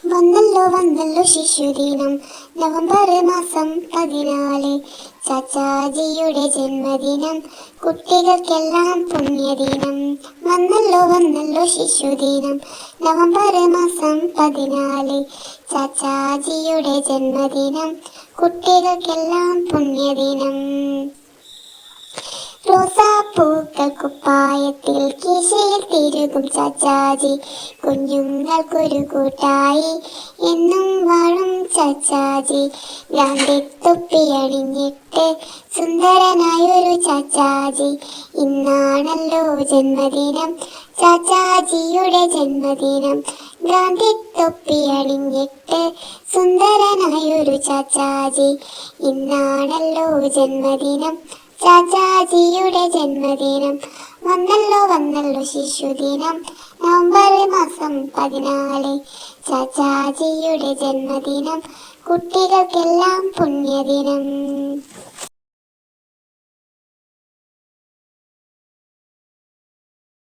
വന്നല്ലോ വന്നല്ലോ ശിശുദിനം, നവംബർ മാസം 14, ചാച്ചാജിയുടെ ജന്മദിനം, കുട്ടികൾക്കെല്ലാം പുണ്യദിനം. വന്നല്ലോ വന്നല്ലോ ശിശുദിനം, നവംബർ മാസം 14, ചാച്ചാജിയുടെ ജന്മദിനം, കുട്ടികൾക്കെല്ലാം പുണ്യദിനം. റോസാപ്പൂക്കൾ കുപ്പായത്തിൽ കീശയിൽ തിരുകും ചാച്ചാജി, കുഞ്ഞുങ്ങൾക്കൊരു കൂട്ടായി എന്നും വാഴും ചാച്ചാജി. ഗാന്ധിത്തൊപ്പിയണിഞ്ഞിട്ട് സുന്ദരനായൊരു ചാച്ചാജി, ഇന്നാണല്ലോ ജന്മദിനം, ചാച്ചാജിയുടെ ജന്മദിനം. ഗാന്ധിത്തൊപ്പിയണിഞ്ഞിട്ട് സുന്ദരനായൊരു ചാച്ചാജി, ഇന്നാണല്ലോ ജന്മദിനം, ചാച്ചാജിയുടെ ജന്മദിനം. വന്നല്ലോ വന്നല്ലോ ശിശുദിനം, നവംബർ മാസം 14, ചാച്ചാജിയുടെ ജന്മദിനം, കുട്ടികൾക്കെല്ലാം പുണ്യദിനം.